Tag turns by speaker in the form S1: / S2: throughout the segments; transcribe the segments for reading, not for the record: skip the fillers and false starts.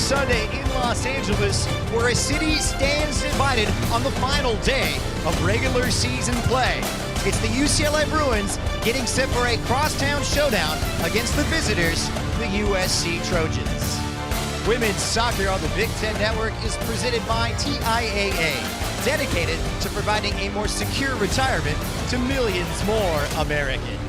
S1: Sunday in Los Angeles, where a city stands divided on the final day of regular season play. It's the UCLA Bruins getting set for a crosstown showdown against the visitors, the USC Trojans. Women's soccer on the Big Ten Network is presented by TIAA, dedicated to providing a more secure retirement to millions more Americans.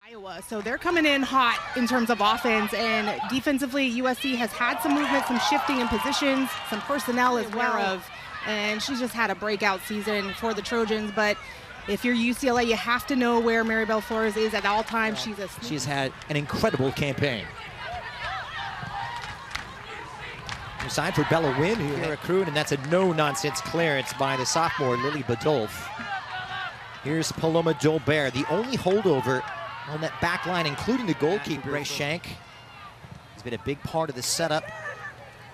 S2: Iowa, so they're coming in hot in terms of offense, and defensively USC has had some movement, some shifting in positions, some personnel as well, and she's just had a breakout season for the Trojans. But if you're UCLA, you have to know where Maribel Flores is at all times.
S1: She's had an incredible campaign. Side for Bella Wynn, who had accrued, and that's a no-nonsense clearance by the sophomore Lily Badolf. Here's Paloma Daubert, the only holdover on that back line, including the goalkeeper, Ray Shank. He's been a big part of the setup.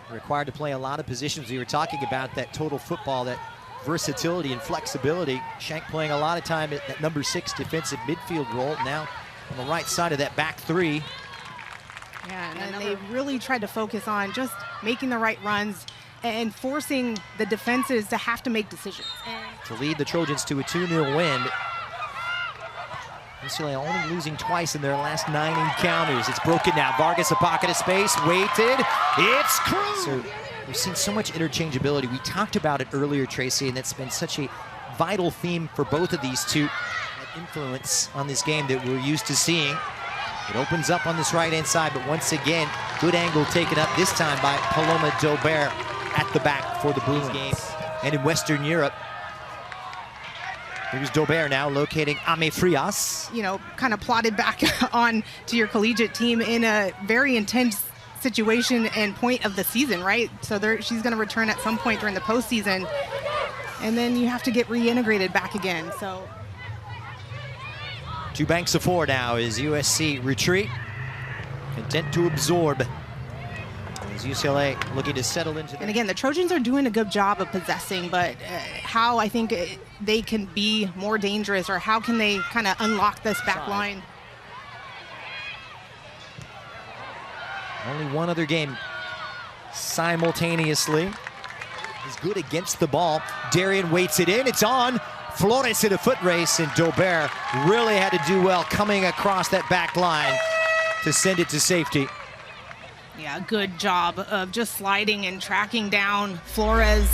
S1: Required to play a lot of positions. We were talking about that total football, that versatility and flexibility. Shank playing a lot of time at that number 6 defensive midfield role. Now on the right side of that back three.
S2: Yeah, and they really tried to focus on just making the right runs and forcing the defenses to have to make decisions.
S1: To lead the Trojans to a 2-0 win. UCLA only losing twice in their last 9 encounters. It's broken now. Vargas, a pocket of space, waited. It's Cruz. So we've seen so much interchangeability. We talked about it earlier, Tracy, and that's been such a vital theme for both of these two. That influence on this game that we're used to seeing. It opens up on this right-hand side, but once again, good angle taken up this time by Paloma Daubert at the back for the Bruins game. And in Western Europe, here's Daubert now locating Ame Frias.
S2: You know, kind of plotted back on to your collegiate team in a very intense situation and point of the season, right? So she's going to return at some point during the postseason, and then you have to get reintegrated back again. So
S1: 2 banks of 4 now as USC retreat, content to absorb. As UCLA looking to settle into.
S2: And again, the Trojans are doing a good job of possessing, but how I think they can be more dangerous, or how can they kind of unlock this back line?
S1: Only one other game simultaneously is good against the ball. Darian waits it in, it's on. Flores in a foot race, and Daubert really had to do well coming across that back line to send it to safety.
S2: Yeah, good job of just sliding and tracking down Flores,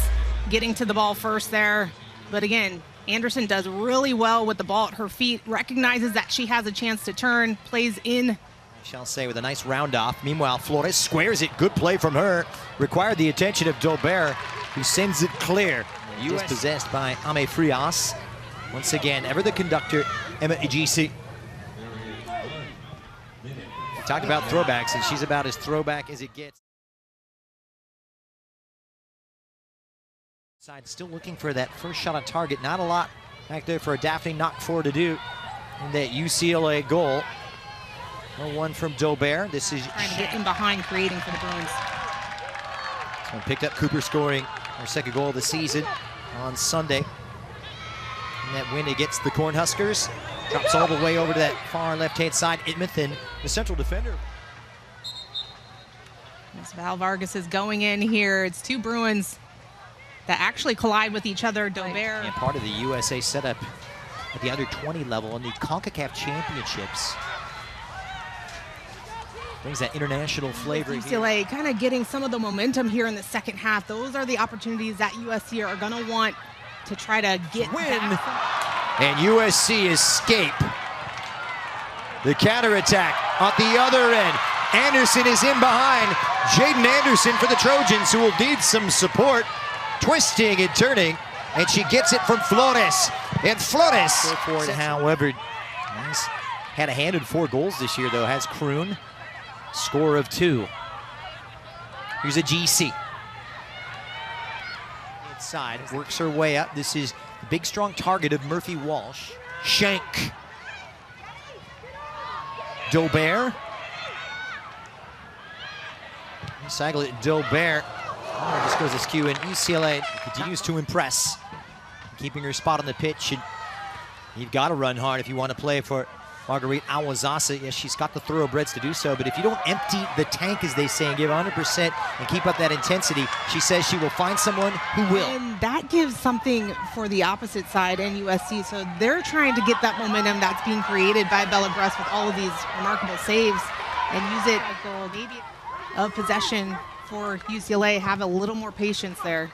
S2: getting to the ball first there. But again, Anderson does really well with the ball at her feet, recognizes that she has a chance to turn, plays in.
S1: I shall say, with a nice round off. Meanwhile, Flores squares it. Good play from her. Required the attention of Daubert, who sends it clear. Dispossessed by Ame Frias. Once again, ever the conductor, Emma Ejisi. Talk about throwbacks, and she's about as throwback as it gets. Side still looking for that first shot on target. Not a lot back there for a Daphne Knock-4 to do in that UCLA goal. No one from Daubert. This is
S2: trying to get in behind, creating for the Bruins.
S1: This one picked up Cooper scoring her second goal of the season on Sunday. And that win against the Cornhuskers. Drops all the way over to that far left-hand side. Itmeth, the central defender.
S2: As Val Vargas is going in here, it's 2 Bruins that actually collide with each other. Daubert.
S1: And part of the USA setup at the under 20 level in the CONCACAF Championships. Brings that international flavor.
S2: UCLA kind of getting some of the momentum here in the second half. Those are the opportunities that USC are going to want to try to get
S1: win.
S2: Back.
S1: And USC escape the counterattack at the other end. Anderson is in behind. Jaden Anderson for the Trojans, who will need some support. Twisting and turning, and she gets it from Flores. And Flores, however, had a hand in 4 goals this year, though, has Kroon. Score of 2. Here's a GC. Inside, works her way up. This is the big, strong target of Murphy Walsh. Shank. Daubert. Saglett, Daubert. Just goes askew, and UCLA continues to impress. keeping her spot on the pitch. And you've got to run hard if you want to play for Marguerite Awazasa. Yes, she's got the thoroughbreds to do so, but if you don't empty the tank, as they say, and give 100% and keep up that intensity, she says she will find someone who will.
S2: And that gives something for the opposite side and USC. So they're trying to get that momentum that's being created by Bella Bress with all of these remarkable saves and use it as a goal, maybe of possession for UCLA. Have a little more patience there.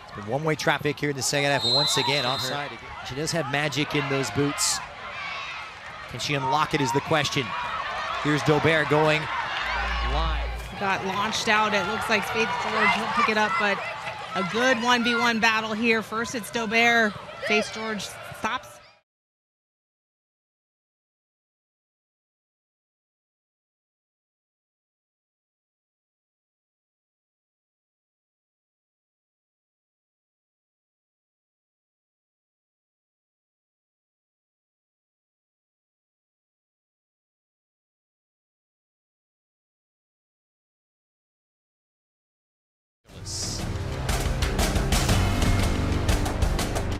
S1: It's been one-way traffic here in the second half, and once again offside. She does have magic in those boots. Can she unlock it is the question. Here's Daubert going live.
S2: Got launched out. It looks like Faith George will pick it up, but a good 1v1 battle here. First it's Daubert. Faith George